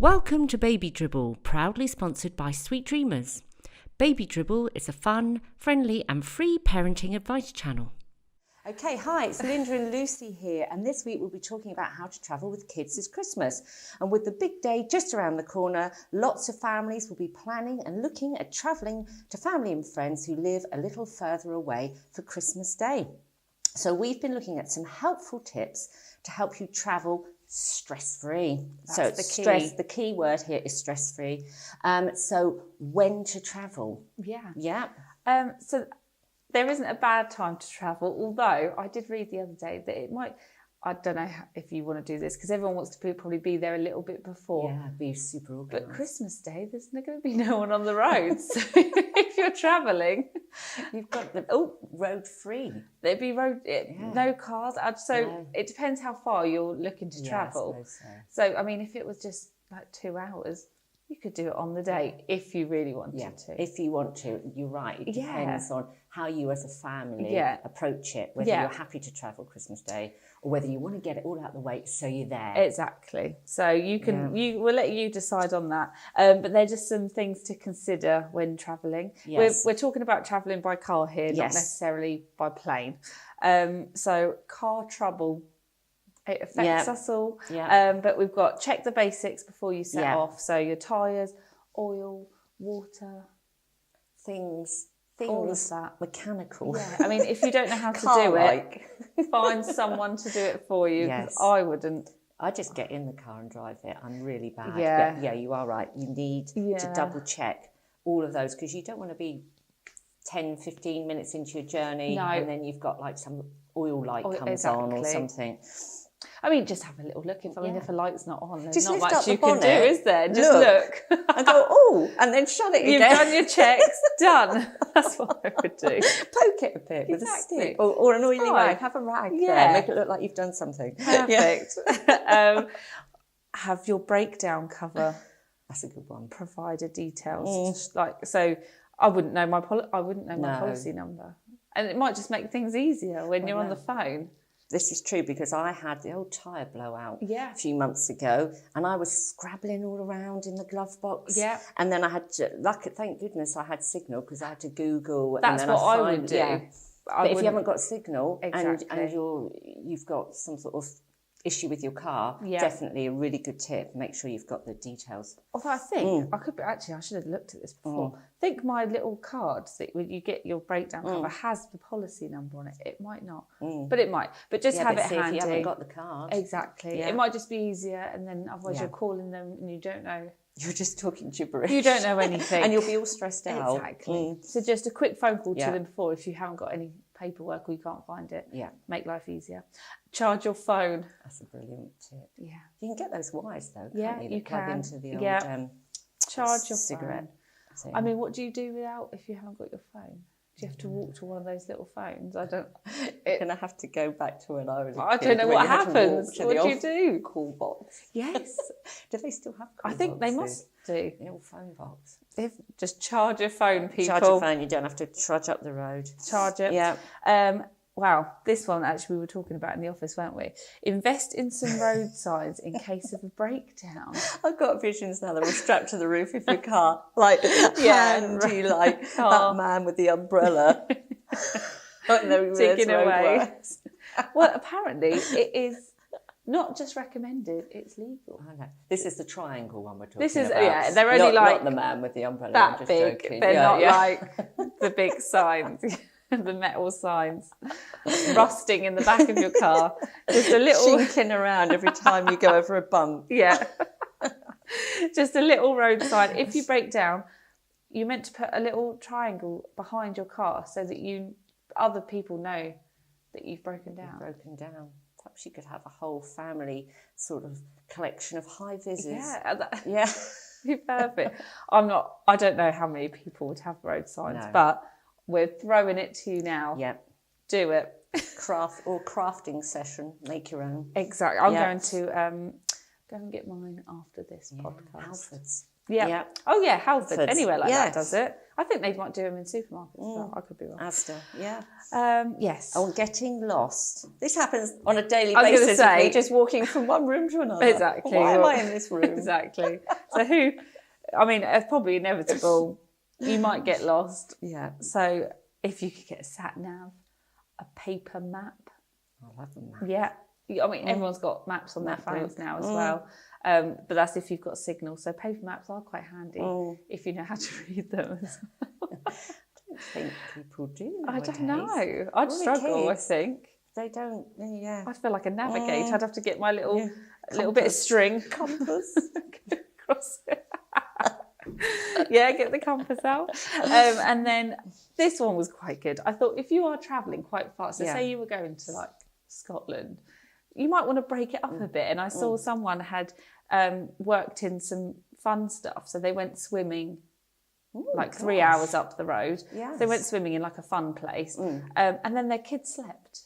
Welcome to Baby Dribble, proudly sponsored by SweetDreamers. Baby Dribble is a fun, friendly and free parenting advice channel. Okay, hi, it's Lynda and Lucy here, and this week we'll be talking about how to travel with kids this Christmas. And with the big day just around the corner, lots of families will be planning and looking at travelling to family and friends who live a little further away for Christmas Day. So we've been looking at some helpful tips to help you travel stress-free. So the key word here is stress-free. So when to travel? Yeah. So there isn't a bad time to travel, although I did read the other day that it might, I don't know if you want to do this, because everyone wants to probably be there a little bit before. Yeah, be super organised. But Christmas Day, there's not going to be no one on the roads. So if you're travelling, you've got the road free. There'd be no cars. It depends how far you're looking to travel. I suppose so, I mean, if it was just like 2 hours, you could do it on the day if you really wanted to. If you want to, you're right. It depends on how you as a family approach it, whether you're happy to travel Christmas Day or whether you want to get it all out of the way so you're there. Exactly. So we'll let you decide on that. But they're just some things to consider when travelling. Yes. We're talking about travelling by car here, not necessarily by plane. So car trouble, it affects us all. But we've got check the basics before you set off. So your tyres, oil, water, things all of that. Mechanical. Yeah. I mean, if you don't know how to do it, find someone to do it for you, because I wouldn't. I just get in the car and drive it. I'm really bad. Yeah, you are right. You need to double check all of those, because you don't want to be 10, 15 minutes into your journey and then you've got like some oil light comes on or something. I mean, just have a little look. If a light's not on, there's just not lift much up the you can bonnet, do, is there? Just look. And go, oh, and then shut it again. You've done your checks, done. That's what I would do. Poke it a bit with a stick or an oily rag. Have a rag there. Make it look like you've done something. Perfect. Have your breakdown cover. That's a good one. Provider details. So I wouldn't know my policy number. And it might just make things easier when you're on the phone. This is true, because I had the old tyre blowout a few months ago and I was scrabbling all around in the glove box. Yeah. And then I had to, thank goodness I had signal, because I had to Google. That's what I would do. Yeah. But if you haven't got signal and you've got some sort of issue with your car, definitely a really good tip. Make sure you've got the details. Although I think I should have looked at this before. I think my little card that when you get your breakdown cover has the policy number on it. It might not, but it might. But just have it handy. If you haven't got the card, exactly. It might just be easier, and then otherwise you're calling them and you don't know. You're just talking gibberish. You don't know anything, and you'll be all stressed out. Exactly. So just a quick phone call to them before, if you haven't got any paperwork or you can't find it. Make life easier. Charge your phone. That's a brilliant tip. Yeah. You can get those wires though, can't you? You can. Plug into the old charge your cigarette. Phone. I mean, what do you do if you haven't got your phone? Do you have to walk to one of those little phones? I don't. You're going to have to go back to when I was a kid. I don't know what happens. What do you do? Call box. Yes. Do they still have call I think boxes? they must do. The old phone box. Just charge your phone, people. Charge your phone. You don't have to trudge up the road. Charge it. Yeah. Wow, this one actually we were talking about in the office, weren't we? Invest in some road signs in case of a breakdown. I've got visions now that are strapped to the roof of your car, like handy, like that man with the umbrella. Ticking away. Well, apparently it is not just recommended, it's legal. I know. This is the triangle one we're talking about. They're only not the man with the umbrella. That I'm just big. Joking. They're not like the big signs. The metal signs rusting in the back of your car. Just a little shinking around every time you go over a bump. Yeah. Just a little road sign. If you break down, you're meant to put a little triangle behind your car so that other people know that you've broken down. Perhaps you could have a whole family sort of collection of high vis. Yeah. Be perfect. I don't know how many people would have road signs, but we're throwing it to you now. Yep. Do it. Crafting session. Make your own. Exactly. I'm going to go and get mine after this podcast. Alfred's. Yeah. Oh yeah, Halford. Anywhere like that does it. I think they might do them in supermarkets. So I could be wrong. Asda, yeah. Yes. Oh, getting lost. This happens on a daily basis. Say, me just walking from one room to another. Exactly. Why am I in this room? Exactly. So it's probably inevitable. You might get lost. Yeah. So if you could get a sat nav, a paper map. I love a map. Yeah. I mean, everyone's got maps on their phones now as well. But that's if you've got signal. So paper maps are quite handy if you know how to read them. I don't think people do nowadays. I don't know. I'd struggle, I think. They don't, yeah. I'd feel like a navigator. I'd have to get my little bit of string. Compass. Cross it. Get the compass out. And then this one was quite good. I thought if you are travelling quite far, so say you were going to like Scotland, you might want to break it up a bit. And I saw someone had worked in some fun stuff. So they went swimming 3 hours up the road. Yes. They went swimming in like a fun place. And then their kids slept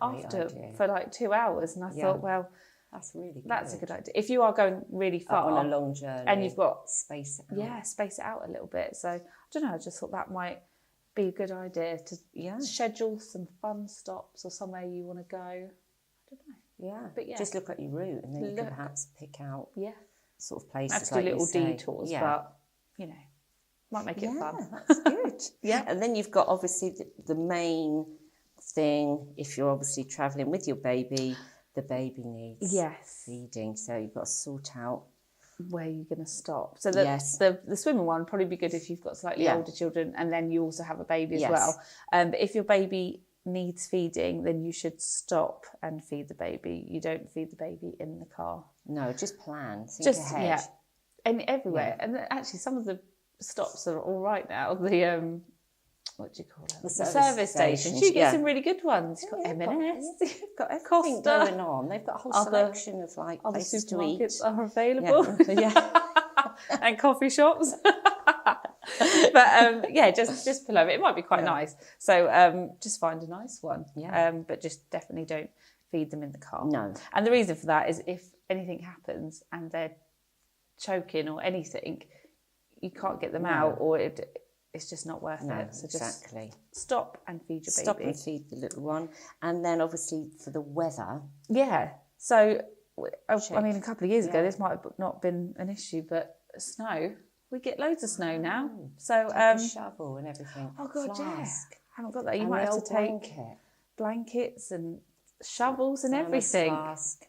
after for like 2 hours. And I thought, well, that's really good. That's a good idea. If you are going really far on a long journey and you've got space it out. Yeah, space it out a little bit. So I don't know, I just thought that might be a good idea to schedule some fun stops or somewhere you want to go. I don't know. Yeah. But just look at your route and then you can perhaps pick out sort of places. Have to do little detours, but might make it fun. That's good. And then you've got obviously the main thing, if you're obviously travelling with your baby, the baby needs feeding, so you've got to sort out where you're going to stop. So the swimming one would probably be good if you've got slightly older children and then you also have a baby as well. But if your baby needs feeding, then you should stop and feed the baby. You don't feed the baby in the car. No, just plan. Think ahead. And everywhere. And actually, some of the stops are all right now. The what do you call it? The service stations. You get some really good ones. You've got M&S. You've got everything going on. They've got a whole selection of like other places supermarkets to eat. are available. And coffee shops. But just pull over. It might be quite nice. So just find a nice one. But just definitely don't feed them in the car. No. And the reason for that is if anything happens and they're choking or anything, you can't get them out, or it's just not worth it. So just stop and feed your baby. Stop and feed the little one. And then obviously for the weather. Yeah. So, I mean, a couple of years ago, this might have not been an issue, but snow, we get loads of snow now. So a shovel and everything. Oh, God, Flask. I haven't got that. You might have to take blankets and shovels and everything. Flask.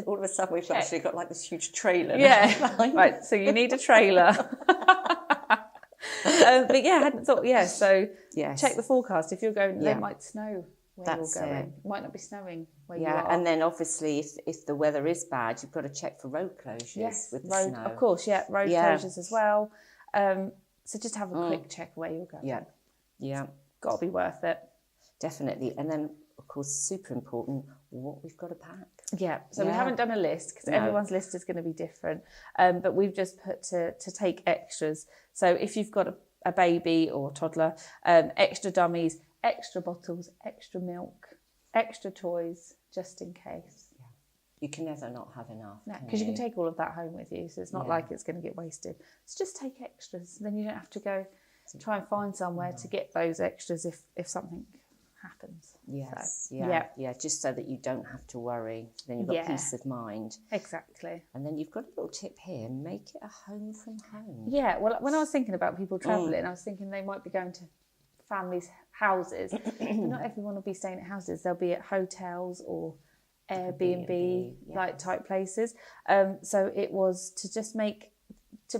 All of a sudden we've actually got like this huge trailer. Right, so you need a trailer. But I hadn't thought. So check the forecast. If you're going, they might snow where you're going. It might not be snowing where you are. And then obviously if the weather is bad, you've got to check for road closures with the snow. Of course, road closures as well. So just have a quick check where you're going. Yeah. Got to be worth it. Definitely. And then, of course, super important, what we've got to pack. So we haven't done a list because everyone's list is going to be different. But we've just put to take extras. So if you've got a baby or toddler, extra dummies, extra bottles, extra milk, extra toys, just in case. You can never not have enough. No, because you can take all of that home with you. So it's not like it's going to get wasted. So just take extras. Then you don't have to go try and find somewhere to get those extras if something happens. Just so that you don't have to worry. Then you've got peace of mind. Exactly. And then you've got a little tip here: make it a home from home. Yeah. Well, when I was thinking about people travelling, I was thinking they might be going to families' houses, but not everyone will be staying at houses. They'll be at hotels or Airbnb like type places. So it was to just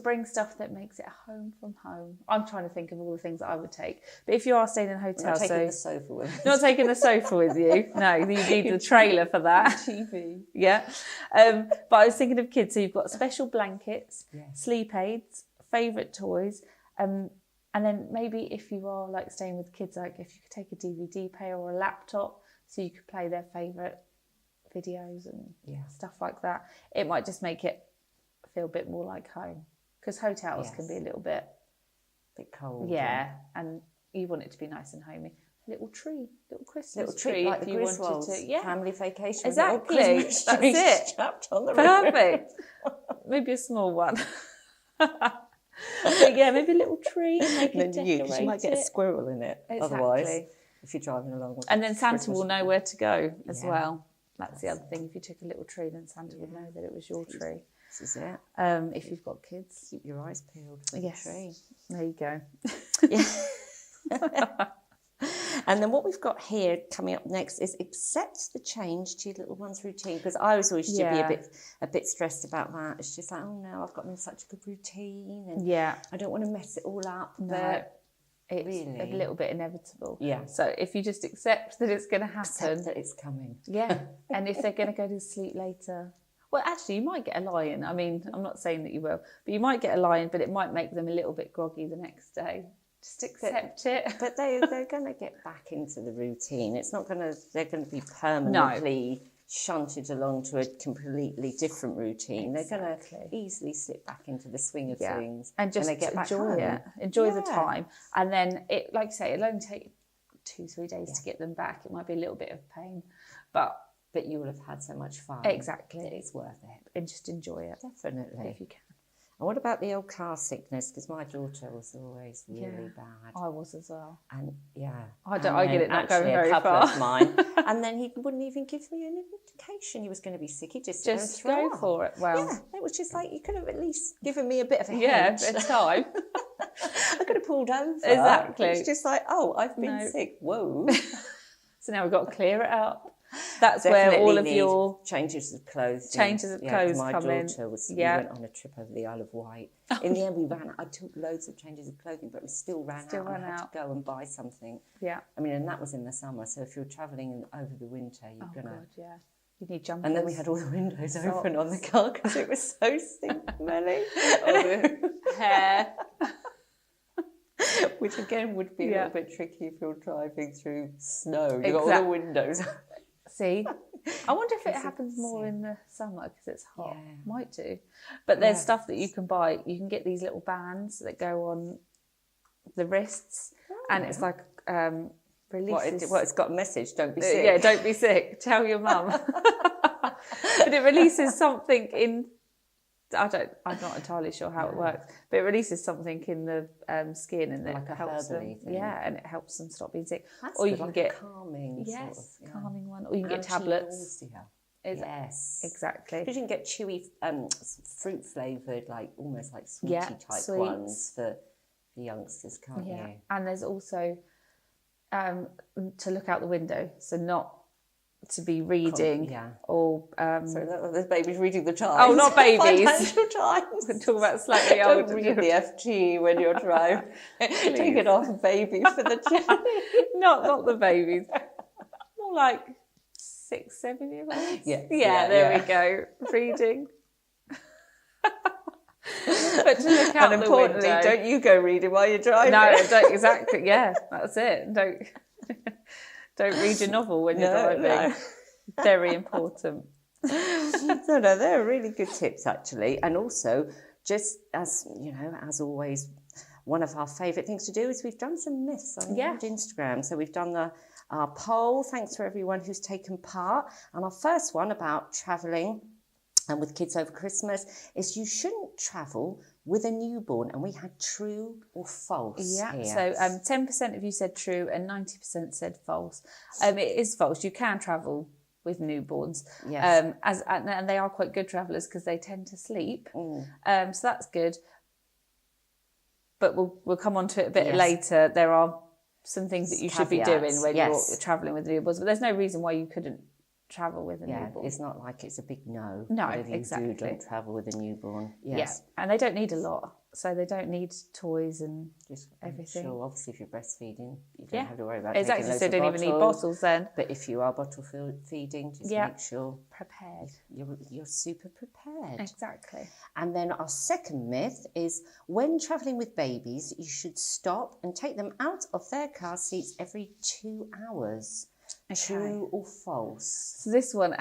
bring stuff that makes it a home from home. I'm trying to think of all the things that I would take. But if you are staying in a hotel, not taking the sofa with you. Not taking the sofa with you. No, you need the trailer for that. TV. Yeah. But I was thinking of kids. So you've got special blankets, sleep aids, favourite toys, and then maybe if you are like staying with kids, like if you could take a DVD player or a laptop so you could play their favourite videos and stuff like that, it might just make it feel a bit more like home. Because hotels can be a little bit cold. And you want it to be nice and homey. A little tree, little Christmas tree, like if the you Griswolds, wanted to. Family vacation. Exactly. That's it. On the Perfect. Maybe a small one. But yeah, maybe a little tree. Make it decorate you might get a squirrel in it. Exactly. Otherwise, if you're driving along. And then Santa will know where to go as well. That's the other thing. If you took a little tree, then Santa would know that it was your tree. This is it. If you've got kids, keep your eyes peeled for the tree. There you go. And then what we've got here coming up next is accept the change to your little one's routine, because I always used to be a bit stressed about that. It's just like, oh no, I've got them in such a good routine, and I don't want to mess it all up. But it's really a little bit inevitable. Yeah. So if you just accept that it's going to happen, accept that it's coming. Yeah. And if they're going to go to sleep later. Well, actually, you might get a lie-in. I mean, I'm not saying that you will, but you might get a lie-in, but it might make them a little bit groggy the next day. Just accept it. But they're going to get back into the routine. It's not going to. They're going to be permanently shunted along to a completely different routine. Exactly. They're going to easily slip back into the swing of things, and just enjoy it. Enjoy the time, and then it, like you say, it'll only take 2-3 days to get them back. It might be a little bit of pain, but you will have had so much fun. Exactly. It's worth it. And just enjoy it. Definitely. If you can. And what about the old Carsickness? Because my daughter was always really bad. I was as well. And I get it not going very far. A couple of mine. And then he wouldn't even give me an indication he was going to be sick. He just go for it. Well, it was just like, you could have at least given me a bit of a hint. Yeah, a bit of time. I could have pulled over. Exactly. It's just like, I've been sick. Whoa. So now we've got to clear it up. That's where all of your changes of clothes come in. My daughter we went on a trip over the Isle of Wight. In the end, we ran out. I took loads of changes of clothing, but we still ran out. I had to go and buy something. Yeah. I mean, and that was in the summer. So if you're travelling over the winter, you're gonna. God, you need jumpers. And then we had all the windows open on the car because it was so smelly. Hair. Which again would be a little bit tricky if you're driving through snow. You've got all the windows. See, I wonder if it happens more in the summer because it's hot. Yeah. Might do. But there's stuff that you can buy. You can get these little bands that go on the wrists, and it's like releases. It's got a message. Don't be sick. Yeah, don't be sick. Tell your mum. But it releases something in. I'm not entirely sure how it works, but it releases something in the skin, and it helps them. Thing. Yeah, and it helps them stop being sick. That's or you good, can like get a calming, calming one, or you can get tablets. Yes, exactly. Because you can get chewy, fruit flavoured, like almost like sweetie type ones for the youngsters, can't you? And there's also to look out the window, so not to be reading or sorry, the baby's reading the Times. Oh, not babies. Financial Times. We're talking about slightly older. Don't read the FT when you're driving. Take it off babies for the journey. not the babies. More like 6-7 year olds. Yeah, there we go. Reading. But to look out the window. Don't you go reading while you're driving. No, don't exactly. Yeah, that's it. Don't read your novel when you're driving. No. Very important. No, they're really good tips actually. And also, just as as always, one of our favourite things to do is we've done some myths on Instagram. So we've done our poll. Thanks for everyone who's taken part. And our first one about travelling and with kids over Christmas is you shouldn't travel with a newborn, and we had true or false here. So 10% of you said true and 90% said false. It is false. You can travel with newborns, and they are quite good travellers because they tend to sleep. So that's good. But we'll come on to it a bit later. There are some things that you should be doing when you're travelling with newborns, but there's no reason why you couldn't travel with a newborn. It's not like it's a big no. No, exactly. Don't travel with a newborn. Yes. Yeah, and they don't need a lot. So they don't need toys and just everything. Sure, obviously if you're breastfeeding, you don't have to worry about exactly. taking So they don't even need bottles then. But if you are bottle feeding, just make sure prepared. You're super prepared. Exactly. And then our second myth is when travelling with babies, you should stop and take them out of their car seats every 2 hours. Okay. True or false? So this one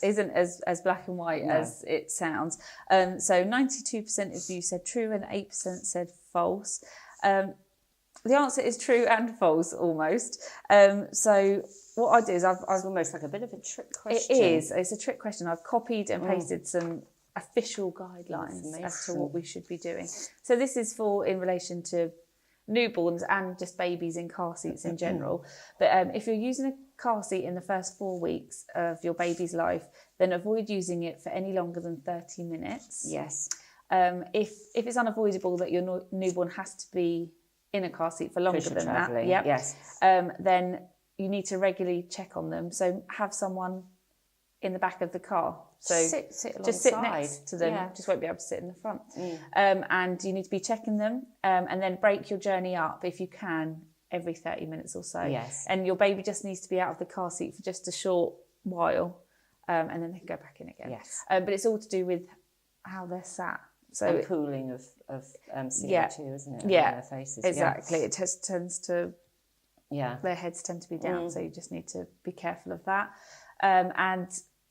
isn't as black and white as it sounds. So 92% of you said true and 8% said false. The answer is true and false almost. So what I do is I've almost like a bit of a trick question. It is. It's a trick question. I've copied and pasted some official guidelines as to what we should be doing. So this is in relation to newborns and just babies in car seats in general. But if you're using a car seat in the first 4 weeks of your baby's life, then avoid using it for any longer than 30 minutes. Yes. If it's unavoidable that your newborn has to be in a car seat for longer than that, yes. Then you need to regularly check on them. So have someone in the back of the car. So sit just sit next to them. Yeah. Just won't be able to sit in the front. And you need to be checking them, and then break your journey up if you can every 30 minutes or so. Yes. And your baby just needs to be out of the car seat for just a short while, and then they can go back in again. Yes. But it's all to do with how they're sat. So and cooling of CO2, isn't it? Yeah, their faces. Exactly. It tends to. Yeah. Their heads tend to be down, so you just need to be careful of that. And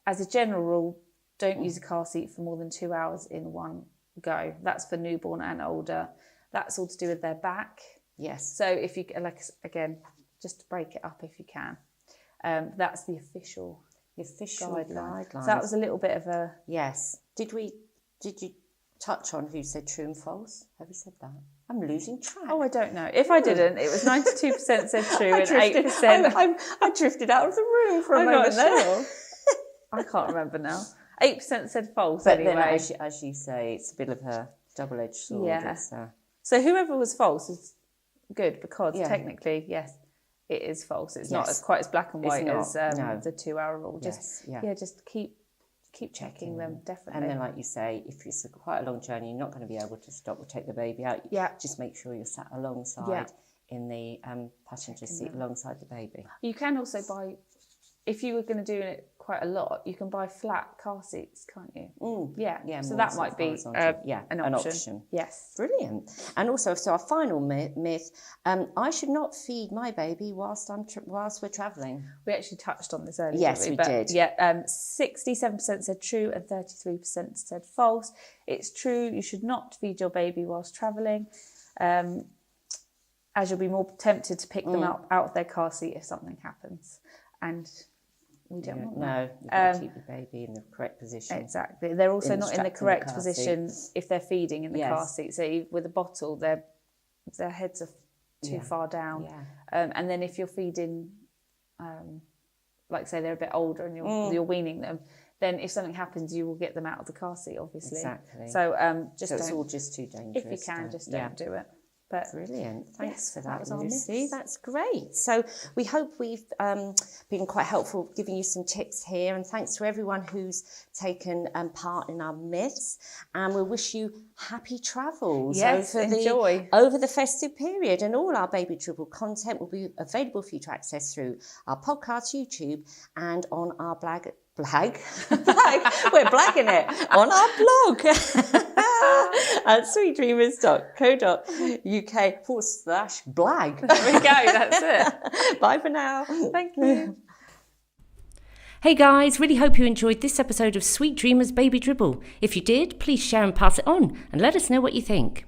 as a general rule, don't use a car seat for more than 2 hours in one go. That's for newborn and older. That's all to do with their back. Yes. So if you, again, just break it up if you can. That's the official guideline. So that was a little bit of a... Yes. Did you touch on who said true and false? Have you said that? I'm losing track. Oh, I don't know. If I didn't, it was 92% said true and 8%... I drifted out of the room for a moment there. I can't remember now. 8% said false, but anyway. Then, as you say, it's a bit of a double-edged sword. Yeah. So whoever was false is good because technically, yes, it is false. It's not quite as black and white as the 2 hour rule. Just keep checking them, definitely. And then, like you say, if it's quite a long journey, you're not going to be able to stop or take the baby out. Just make sure you're sat alongside in the passenger seat alongside the baby. You can also buy, if you were going to do it quite a lot, you can buy flat car seats, can't you? Yeah. So that might be an option. Yes. Brilliant. And also, so our final myth, I should not feed my baby whilst we're travelling. We actually touched on this earlier. Yes, we did. Yeah, 67% said true and 33% said false. It's true, you should not feed your baby whilst travelling, as you'll be more tempted to pick them up out of their car seat if something happens. And we don't want that. No, you've got to keep the baby in the correct position. Exactly. They're also not in the correct position if they're feeding in the car seat. So with a bottle, their heads are too far down. Yeah. And then if you're feeding, like say they're a bit older and you're weaning them, then if something happens, you will get them out of the car seat, obviously. Exactly. So it's all just too dangerous. If you can, just don't do it. But brilliant. Thanks for that, Lucy. Lucy. That's great. So we hope we've been quite helpful giving you some tips here, and thanks to everyone who's taken part in our myths, and we wish you happy travels over the festive period, and all our Baby Dribble content will be available for you to access through our podcast, YouTube, and on our blag. We're blagging it on our blog at sweetdreamers.co.uk/blag. There we go, that's it. Bye for now. Thank you. Hey guys, really hope you enjoyed this episode of Sweet Dreamers Baby Dribble. If you did, please share and pass it on and let us know what you think.